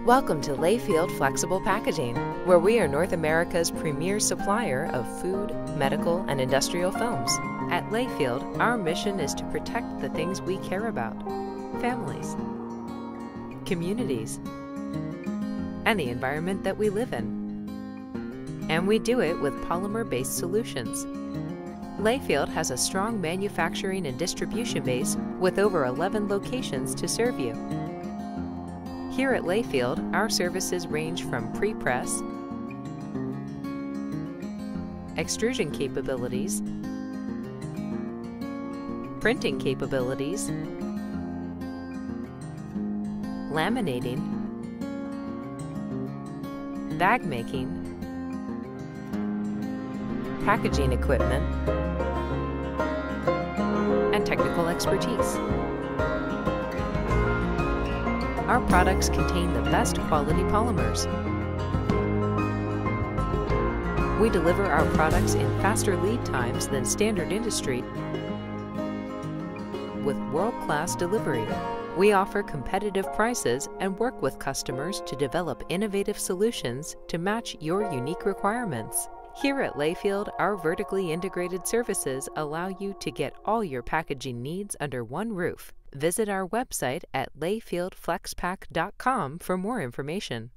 Welcome to Layfield Flexible Packaging, where we are North America's premier supplier of food, medical, and industrial films. At Layfield, our mission is to protect the things we care about: families, communities, and the environment that we live in. And we do it with polymer-based solutions. Layfield has a strong manufacturing and distribution base with over 11 locations to serve you. Here at Layfield, our services range from pre-press, extrusion capabilities, printing capabilities, laminating, bag making, packaging equipment, and technical expertise. Our products contain the best quality polymers. We deliver our products in faster lead times than standard industry with world-class delivery. We offer competitive prices and work with customers to develop innovative solutions to match your unique requirements. Here at Layfield, our vertically integrated services allow you to get all your packaging needs under one roof. Visit our website at layfieldflexpack.com for more information.